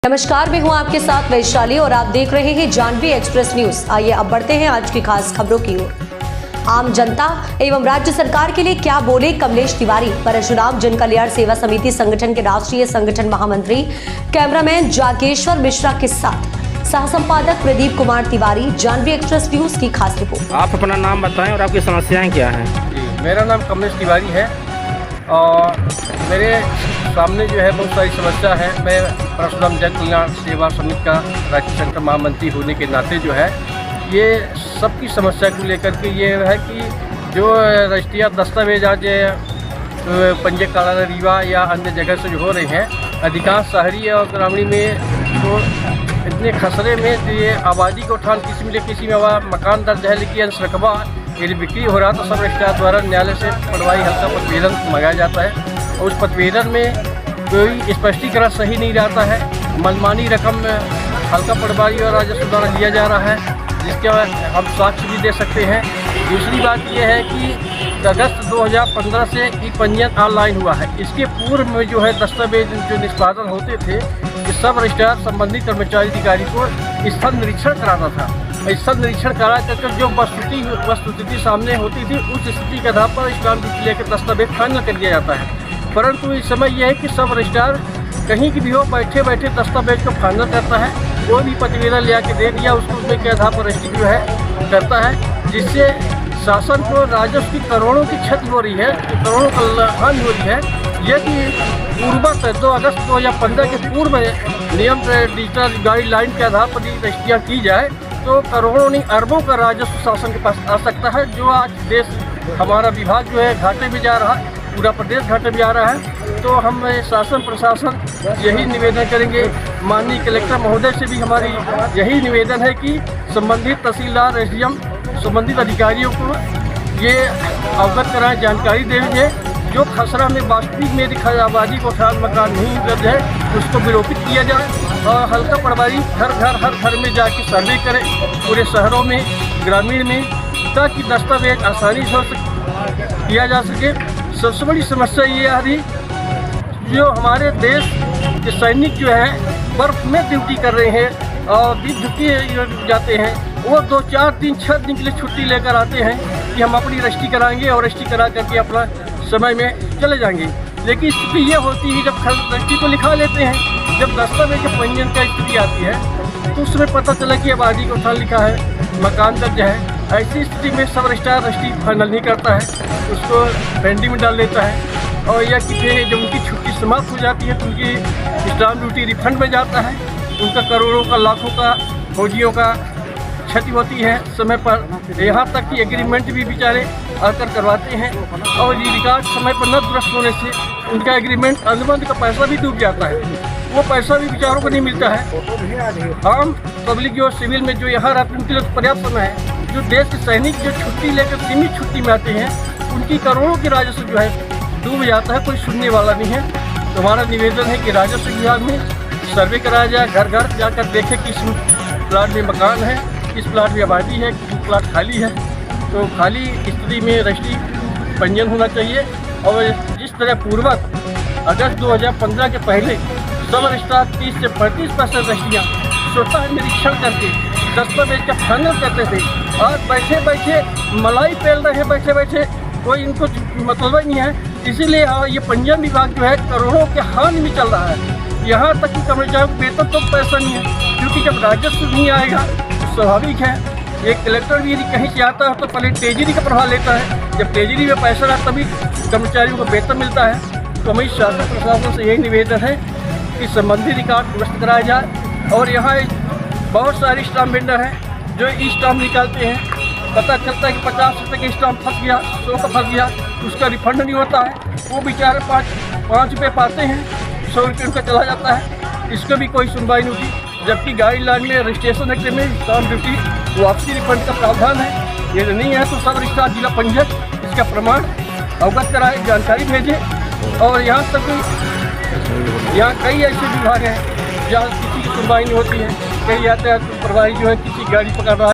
नमस्कार, मैं हूं आपके साथ वैशाली और आप देख रहे हैं जानवी एक्सप्रेस न्यूज। आइए अब बढ़ते हैं आज की खास खबरों की ओर। आम जनता एवं राज्य सरकार के लिए क्या बोले कमलेश तिवारी। परशुराम जन कल्याण सेवा समिति संगठन के राष्ट्रीय संगठन महामंत्री कैमरामैन जागेश्वर मिश्रा के साथ सह संपादक प्रदीप कुमार तिवारी। जानवी एक्सप्रेस न्यूज की खास रिपोर्ट। आप अपना नाम बताएं और आपकी समस्याएं क्या हैं। मेरा नाम कमलेश तिवारी है और मेरे सामने जो है बहुत सारी समस्या है। मैं परशुराम जन कल्याण सेवा समिति का राष्ट्रीय संगठन महामंत्री होने के नाते जो है ये सबकी समस्या को लेकर के ये है कि जो राष्ट्रीय दस्तावेज आज पंजीयन कार्यालय रीवा या अन्य जगह से जो हो रहे हैं, अधिकांश शहरी और ग्रामीण में तो इतने खसरे में तो ये आबादी को उठान किसी में मकान दर्ज है, लेकिन अंश रकबा यदि बिक्री हो रहा तो सब रजिस्ट्रार द्वारा न्यायालय से पटवाई हल्का प्रतिवेदन मंगाया जाता है और उस प्रतिवेदन में कोई स्पष्टीकरण सही नहीं रहता है। मनमानी रकम हल्का पटवारी और राजस्व द्वारा लिया जा रहा है, जिसके हम साक्ष्य भी दे सकते हैं। दूसरी बात यह है कि अगस्त 2015 से ई पंजीयन ऑनलाइन हुआ है। इसके पूर्व में जो है दस्तावेज जो निष्पादन होते थे कि सब रजिस्ट्रार संबंधित कर्मचारी अधिकारी को स्थल निरीक्षण कराना था। स्थल निरीक्षण करा कर जो वस्तुस्थिति सामने होती थी उस स्थिति के आधार पर स्टाम्प ड्यूटी लेकर दस्तावेज फाइनल कर दिया जाता है। परंतु इस समय यह है कि सब रजिस्ट्रार कहीं की भी हो बैठे बैठे दस्तावेज को फाइनल करता है। कोई भी प्रतिवेदन ले आके दे दिया उसको उसके आधार पर रजिस्ट्री जो है करता है, जिससे शासन को राजस्व की करोड़ों की क्षति हो रही है, करोड़ों का हानि हो रही है। यदि पूर्वत 2 अगस्त 2015 के पूर्व नियम डिजिटल गाइडलाइन के आधार पर रजिस्ट्रियाँ की जाए तो करोड़ों नहीं अरबों का राजस्व शासन के पास आ सकता है। जो आज देश हमारा विभाग जो है घाटे में जा रहा है, पूरा प्रदेश घाटे में आ रहा है। तो हम शासन प्रशासन यही निवेदन करेंगे, माननीय कलेक्टर महोदय से भी हमारी यही निवेदन है कि संबंधित तहसीलदार एसडीएम संबंधित अधिकारियों को ये अवगत कराएं, जानकारी देंगे। जो खसरा में वास्तविक में दिखाया आबादी को उठान मकान नहीं दर्ज है उसको विलोपित किया जाए और हल्का पटवारी हर घर में जाके सर्वे करें पूरे शहरों में ग्रामीण में, ताकि दस्तावेज आसानी से किया जा सके। सबसे बड़ी समस्या ये आ रही जो हमारे देश के सैनिक जो है बर्फ में ड्यूटी कर रहे हैं और बीच छुट्टी जाते हैं, वो 2, 4 दिन 6 दिन के लिए छुट्टी लेकर आते हैं कि हम अपनी रजिस्ट्री कराएंगे और रजिस्ट्री करा करके अपना समय में चले जाएंगे। लेकिन स्थिति ये होती है जब रजिस्ट्री को लिखा लेते हैं, जब दस्तावेज पंजीयन का स्थिति आती है तो उसमें पता चला कि आबादी को उठान लिखा है, मकान दर्ज है। ऐसी स्थिति में सब रजिस्ट्रार रजिस्ट्री फाइनल नहीं करता है, उसको पेंडिंग में डाल देता है और या कि जब उनकी छुट्टी समाप्त हो जाती है तो उनकी स्टाम्प ड्यूटी रिफंड में जाता है। उनका करोड़ों का लाखों का फौजियों का क्षति होती है समय पर। यहाँ तक कि एग्रीमेंट भी बेचारे आकर करवाते हैं और ये रिकॉर्ड समय पर न दुरुस्त होने से उनका एग्रीमेंट अनुबंध का पैसा भी डूब जाता है, वो पैसा भी बेचारों को नहीं मिलता है। आम पब्लिक जो सिविल में जो यहाँ रहते हैं उनके लिए पर्याप्त समय है। जो देश के सैनिक जो छुट्टी लेकर सीमित छुट्टी में आते हैं उनकी करोड़ों की राजस्व जो है डूब जाता है, कोई सुनने वाला नहीं है। तो हमारा निवेदन है कि राजस्व विभाग में सर्वे कराया जाए, घर घर जाकर देखें किस प्लाट में मकान है, किस प्लाट में आबादी है, किस प्लाट खाली है। तो खाली स्थिति में रजिस्ट्री पंजीयन होना चाहिए और जिस तरह पूर्वक अगस्त 2015 के पहले सब रजिस्ट्रार 30 से 35% रजिस्ट्रियाँ स्वतः निरीक्षण करके दस्तावेज का फाइनल करते थे। आज बैठे बैठे मलाई पेल रहे हैं, बैठे बैठे कोई इनको मतलब ही नहीं है। इसीलिए ये पंजीयन विभाग जो है करोड़ों के हानि में चल रहा है। यहाँ तक कि कर्मचारियों को वेतन तो पैसा नहीं है, क्योंकि जब राजस्व नहीं आएगा तो स्वाभाविक है एक कलेक्टर भी यदि कहीं से आता है तो पहले ट्रेजरी का प्रभाव लेता है। जब ट्रेजरी में पैसा रहा तभी कर्मचारियों को वेतन मिलता है। तो हमें शासन प्रशासन से यही निवेदन है कि संबंधित रिकॉर्ड दुरुस्त कराया जाए। और यहाँ बहुत सारे स्टाम्प वेंडर हैं जो ई स्टाम्प निकालते हैं, पता चलता है कि 50 रुपये का स्टाम्प फंस गया, 100 का फंस गया, उसका रिफंड नहीं होता है। वो बेचारे 5 रुपये पाते हैं, 100 रुपये उनका चला जाता है, इसका भी कोई सुनवाई नहीं होती। जबकि गाइडलाइन में रजिस्ट्रेशन एक्ट में स्टाम्प ड्यूटी वापसी रिफंड का प्रावधान है। ये नहीं है तो सब रजिस्ट्रार जिला पंजीयक इसका प्रमाण अवगत कराए, जानकारी भेजे। और यहाँ तक यहाँ कई ऐसे विभाग हैं जहाँ किसी की सुनवाई नहीं होती है। कई आते हैं तो प्रभारी जो है किसी गाड़ी पकड़ रहा है।